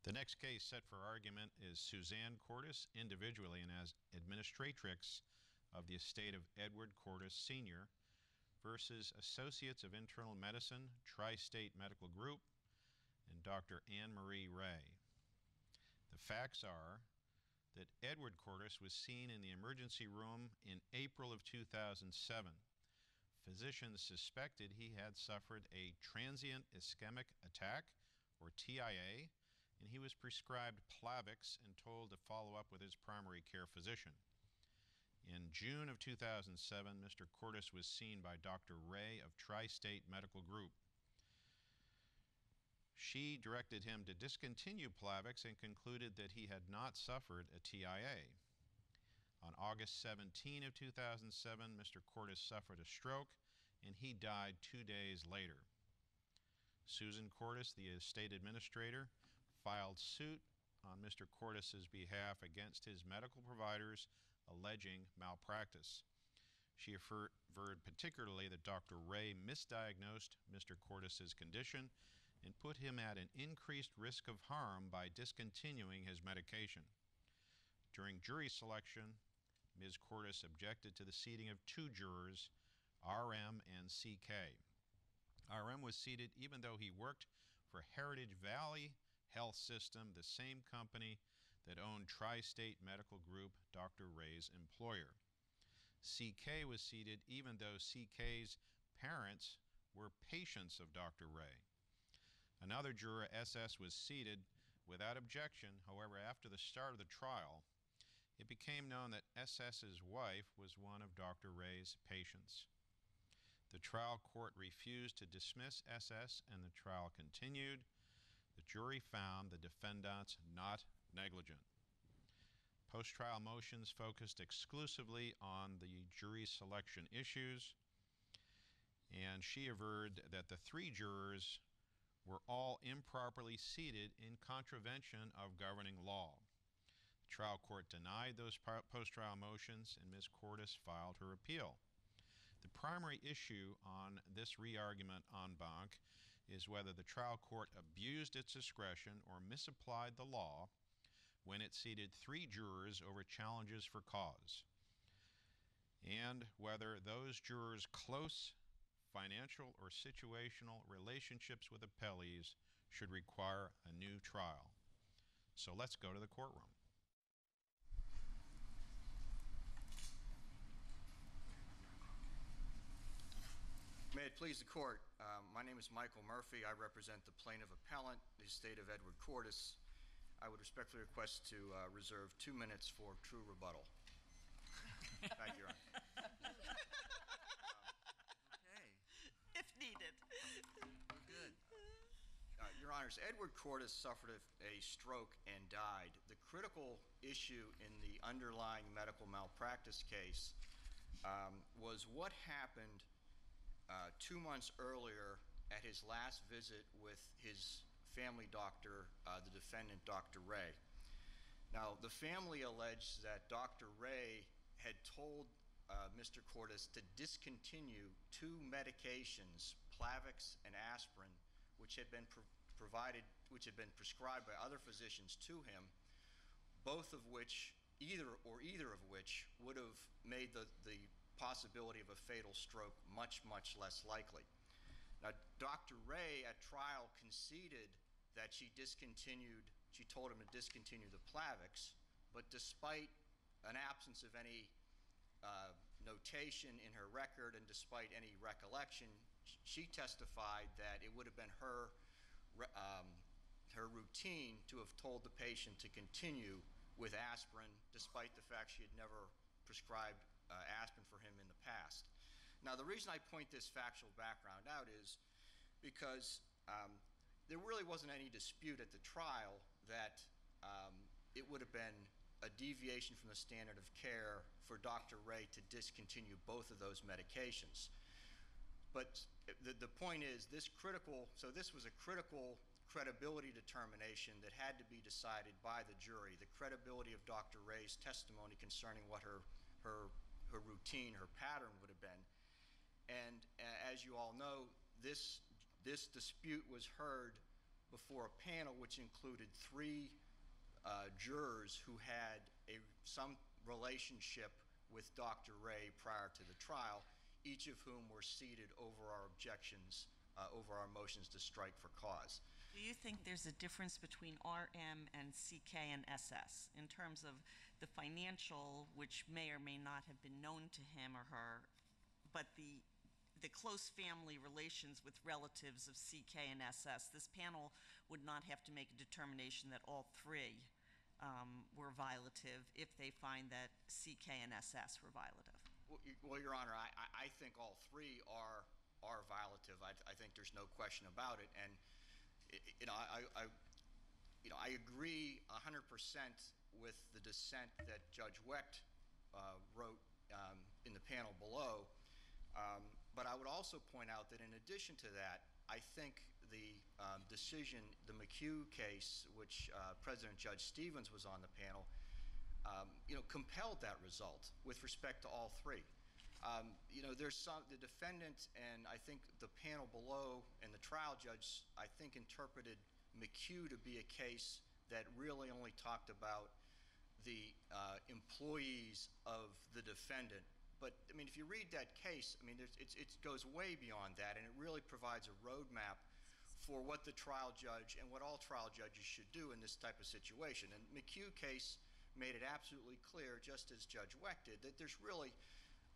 The next case set for argument is Susanne Cordes, individually and as administratrix of the estate of Edward Cordes Sr. versus Associates of Internal Medicine, Tri-State Medical Group, and Dr. Anne Marie Ray. The facts are that Edward Cordes was seen in the emergency room in April of 2007. Physicians suspected he had suffered a transient ischemic attack, or TIA, and he was prescribed Plavix and told to follow up with his primary care physician. In June of 2007, Mr. Cordes was seen by Dr. Ray of Tri-State Medical Group. She directed him to discontinue Plavix and concluded that he had not suffered a TIA. On August 17 of 2007, Mr. Cordes suffered a stroke and he died 2 days later. Susanne Cordes, the estate administrator, filed suit on Mr. Cordes' behalf against his medical providers alleging malpractice. She averred particularly that Dr. Ray misdiagnosed Mr. Cordes' condition and put him at an increased risk of harm by discontinuing his medication. During jury selection, Ms. Cordes objected to the seating of 2 jurors, RM and CK. RM was seated even though he worked for Heritage Valley Health System, the same company that owned Tri-State Medical Group, Dr. Ray's employer. CK was seated even though CK's parents were patients of Dr. Ray. Another juror, SS, was seated without objection. However, after the start of the trial, it became known that SS's wife was one of Dr. Ray's patients. The trial court refused to dismiss SS and the trial continued. The jury found the defendants not negligent. Post-trial motions focused exclusively on the jury selection issues, and she averred that the 3 jurors were all improperly seated in contravention of governing law. The trial court denied those post-trial motions, and Ms. Cordes filed her appeal. The primary issue on this re-argument en banc is whether the trial court abused its discretion or misapplied the law when it seated 3 jurors over challenges for cause, and whether those jurors' close financial or situational relationships with appellees should require a new trial. So let's go to the courtroom. May it please the court, my name is Michael Murphy. I represent the plaintiff appellant, the estate of Edward Cordes. I would respectfully request to reserve 2 minutes for true rebuttal. Thank you, Your Honor. Okay, If needed. we're good. Your Honors, Edward Cordes suffered a stroke and died. The critical issue in the underlying medical malpractice case was what happened 2 months earlier at his last visit with his family doctor, the defendant, Dr. Ray. Now, the family alleged that Dr. Ray had told Mr. Cordes to discontinue 2 medications, Plavix and aspirin, which had been prescribed by other physicians to him, both of which, either of which, would have made the possibility of a fatal stroke much, much less likely. Now, Dr. Ray at trial conceded that she told him to discontinue the Plavix, but despite an absence of any notation in her record and despite any recollection, she testified that it would have been her routine to have told the patient to continue with aspirin, despite the fact she had never prescribed aspirin for him in the past. Now, the reason I point this factual background out is because there really wasn't any dispute at the trial that it would have been a deviation from the standard of care for Dr. Ray to discontinue both of those medications. But the point is, this was a critical credibility determination that had to be decided by the jury, the credibility of Dr. Ray's testimony concerning what her routine, her pattern would have been. And as you all know, this dispute was heard before a panel which included 3 jurors who had some relationship with Dr. Ray prior to the trial, each of whom were seated over our objections, over our motions to strike for cause. Do you think there's a difference between RM and CK and SS in terms of the financial, which may or may not have been known to him or her, but the close family relations with relatives of CK and SS? This panel would not have to make a determination that all 3 were violative if they find that CK and SS were violative. Well, Your Honor, I think all 3 are violative. I think there's no question about it. And I agree 100% with the dissent that Judge Wecht wrote in the panel below. But I would also point out that in addition to that, I think the decision, the McHugh case, which President Judge Stevens was on the panel, compelled that result with respect to all 3. There's the defendant and I think the panel below and the trial judge, I think, interpreted McHugh to be a case that really only talked about the employees of the defendant. But, I mean, if you read that case, I mean, it goes way beyond that, and it really provides a roadmap for what the trial judge and what all trial judges should do in this type of situation. And McHugh case made it absolutely clear, just as Judge Wecht did, that there's really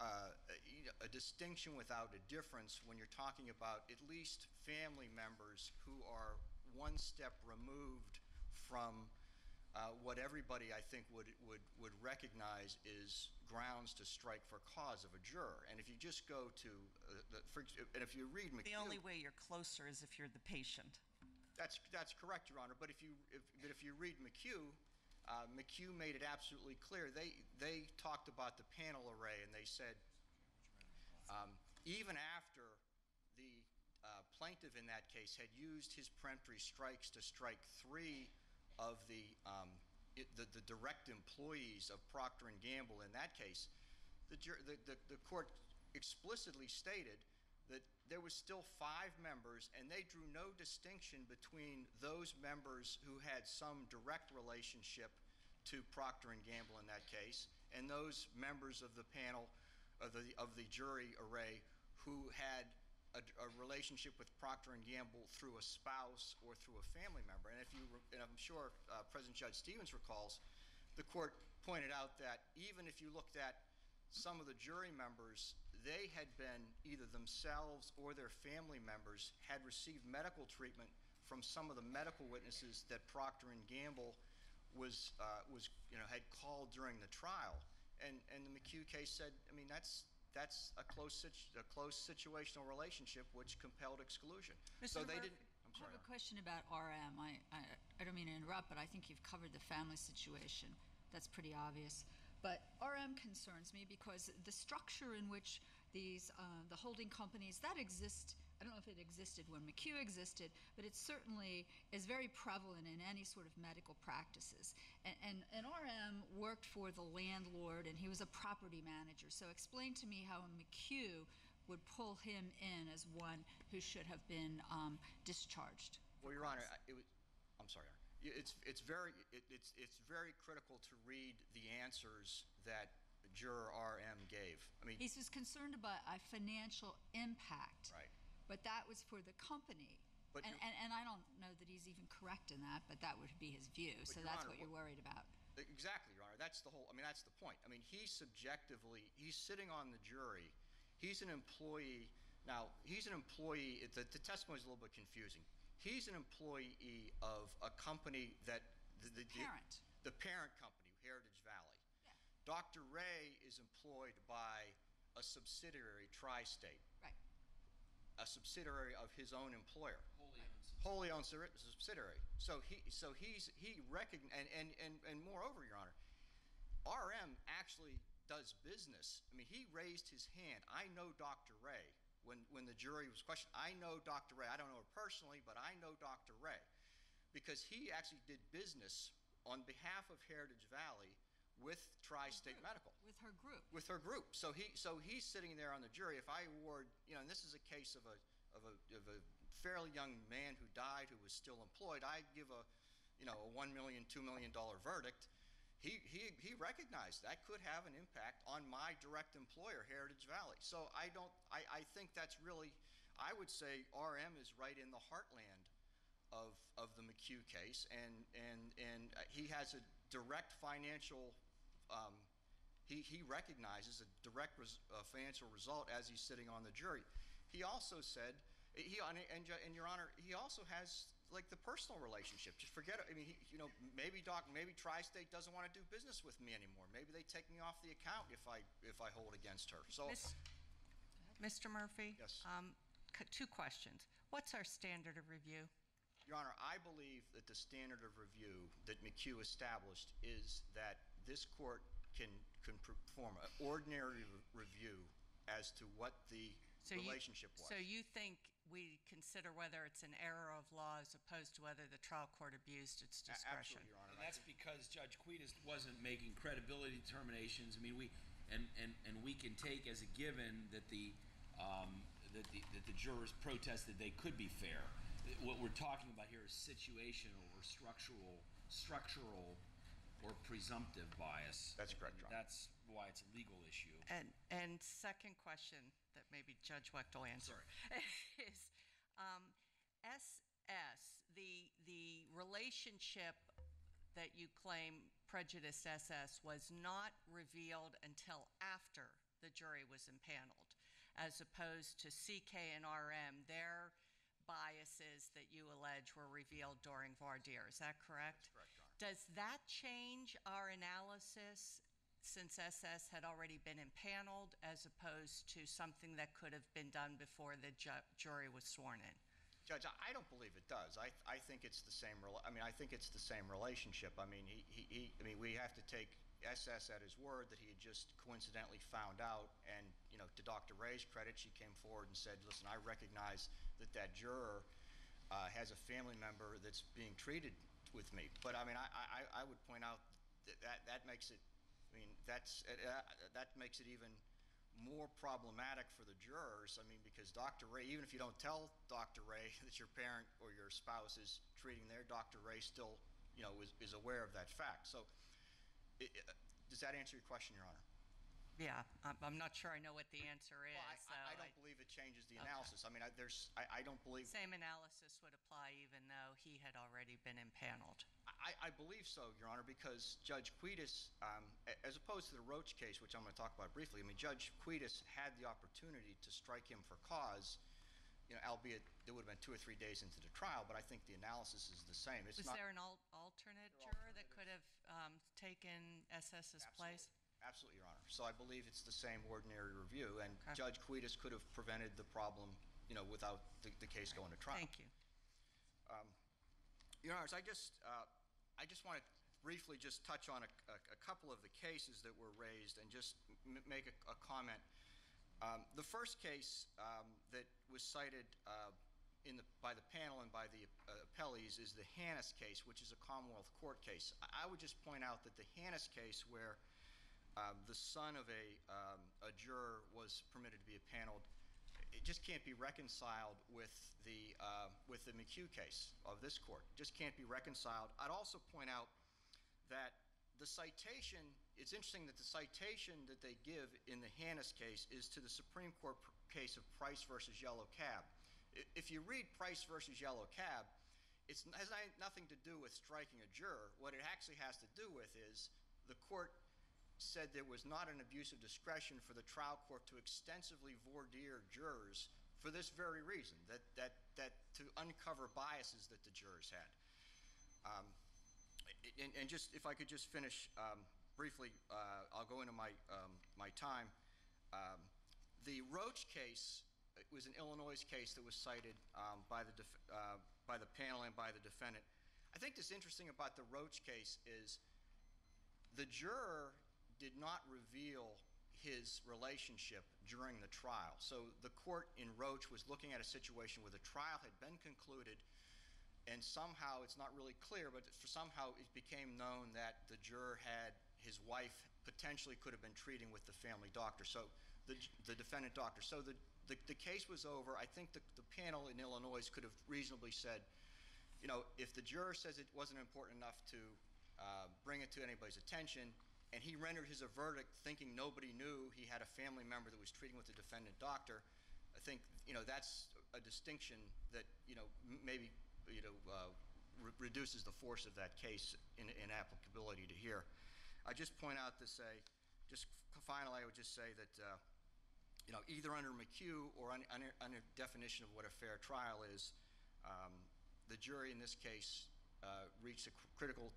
a distinction without a difference when you're talking about at least family members who are one step removed from what everybody, I think, would recognize is grounds to strike for cause of a juror. And if you just go to and if you read McHugh, the only way you're closer is if you're the patient. That's correct, Your Honor. But if you read McHugh, McHugh made it absolutely clear. They talked about the panel array, and they said even after the plaintiff in that case had used his peremptory strikes to strike 3 of the direct employees of Procter & Gamble in that case, the court explicitly stated that there was still 5 members, and they drew no distinction between those members who had some direct relationship to Procter & Gamble in that case and those members of the panel of the jury array who had a relationship with Procter & Gamble through a spouse or through a family member. And I'm sure President Judge Stevens recalls, the court pointed out that even if you looked at some of the jury members, they had been either themselves or their family members had received medical treatment from some of the medical witnesses that Procter & Gamble had called during the trial. And the McHugh case said, I mean, that's a close situational relationship which compelled exclusion. Mr. So they Murphy, didn't. I'm I sorry. have a question about RM. I don't mean to interrupt, but I think you've covered the family situation. That's pretty obvious. But RM concerns me because the structure in which these the holding companies that exist, I don't know if it existed when McHugh existed, but it certainly is very prevalent in any sort of medical practices. And RM worked for the landlord, and he was a property manager. So explain to me how McHugh would pull him in as one who should have been discharged. Well, Your Honor, I'm sorry, Your Honor. It's very critical to read the answers that juror RM gave. I mean, he was concerned about a financial impact. Right. But that was for the company. But and I don't know that he's even correct in that, but that would be his view. So that's what you're worried about. Exactly, Your Honor. That's the point. I mean, he's sitting on the jury. He's an employee. Now, he's an employee. The testimony is a little bit confusing. He's an employee of a company that the parent company, Heritage Valley. Yeah. Dr. Ray is employed by a subsidiary, Tri-State. Right. A subsidiary of his own employer. Wholly owned subsidiary. So he recognized, and moreover, Your Honor, RM actually does business. I mean, he raised his hand. I know Dr. Ray. When the jury was questioned, I know Dr. Ray. I don't know her personally, but I know Dr. Ray because he actually did business on behalf of Heritage Valley with Tri-State Medical. With her group. With her group. So he's sitting there on the jury. If I award, and this is a case of a fairly young man who died who was still employed, I give a $1 million, $2 million verdict. He recognized that could have an impact on my direct employer, Heritage Valley. So I think that's really, I would say RM is right in the heartland of the McHugh case, and he has a direct financial, he recognizes a direct financial result as he's sitting on the jury. He also said, and Your Honor, he also has like the personal relationship. Just forget it. I mean, maybe Tri-State doesn't want to do business with me anymore. Maybe they take me off the account if I hold against her. So, Mr. Murphy? Yes. Two questions. What's our standard of review? Your Honor, I believe that the standard of review that McHugh established is that this court can perform an ordinary review as to what the relationship was. So you think we consider whether it's an error of law as opposed to whether the trial court abused its discretion? Absolutely, Your Honor. And that's because Judge Quedas wasn't making credibility determinations. I mean, we can take as a given that the jurors protested they could be fair. What we're talking about here is situational or structural or presumptive bias. That's correct, Your Honor. That's why it's a legal issue. And second question that maybe Judge Wecht will answer is SS, the relationship that you claim prejudiced SS was not revealed until after the jury was impaneled, as opposed to CK and RM, their biases that you allege were revealed during voir dire. Is that correct? That's correct, Your Honor. Does that change our analysis since SS had already been impaneled, as opposed to something that could have been done before the jury was sworn in? Judge, I don't believe it does. I think it's the same. I think it's the same relationship. I mean, we have to take SS at his word that he had just coincidentally found out. And to Dr. Ray's credit, she came forward and said, "Listen, I recognize that juror has a family member that's being treated with me." But I mean, I would point out that makes it. I mean, that makes it even more problematic for the jurors. I mean, because Dr. Ray, even if you don't tell Dr. Ray that your parent or your spouse is treating there, Dr. Ray still, is aware of that fact. So, does that answer your question, Your Honor? Yeah, I'm not sure I know what the answer is. Well, I don't believe it changes the analysis. I mean, I don't believe... Same analysis would apply even though he had already been impaneled. I believe so, Your Honor, because Judge Quedas, as opposed to the Roach case, which I'm going to talk about briefly, I mean, Judge Quedas had the opportunity to strike him for cause, albeit it would have been 2 or 3 days into the trial, but I think the analysis is the same. Was there an alternate juror that could have taken SS's place? Absolutely, Your Honor. So I believe it's the same ordinary review, and Judge Quedas could have prevented the problem, without the case going to trial. Thank you. Your Honors, I just want to briefly just touch on a couple of the cases that were raised and just make a comment. The first case that was cited by the panel and by the appellees is the Hannes case, which is a Commonwealth Court case. I would just point out that the Hannes case, where the son of a juror was permitted to be impaneled, it just can't be reconciled with the McHugh case of this court. It just can't be reconciled. I'd also point out that the citation, it's interesting that the citation that they give in the Hannes case is to the Supreme Court case of Price versus Yellow Cab. If you read Price versus Yellow Cab, it has nothing to do with striking a juror. What it actually has to do with is the court said there was not an abuse of discretion for the trial court to extensively voir dire jurors for this very reason, that to uncover biases that the jurors had. And just if I could just finish briefly, I'll go into my time. The Roach case was an Illinois case that was cited by the panel and by the defendant. I think what's interesting about the Roach case is the juror did not reveal his relationship during the trial. So the court in Roach was looking at a situation where the trial had been concluded, and somehow, it's not really clear, but somehow it became known that the juror had, his wife potentially could have been treating with the family doctor, so the defendant doctor. So the the case was over. I think the panel in Illinois could have reasonably said, you know, if the juror says it wasn't important enough to bring it to anybody's attention, and he rendered his verdict thinking nobody knew he had a family member that was treating with the defendant doctor, I think, you know, that's a distinction that, you know, maybe, you know, reduces the force of that case in applicability to here. I just point out to say, just finally, I would just say that, you know, either under McHugh or under definition of what a fair trial is, the jury in this case reached a critical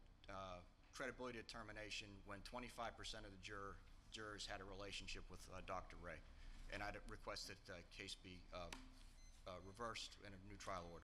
credibility determination when 25% of the jurors had a relationship with Dr. Ray. And I'd request that the case be reversed in a new trial order.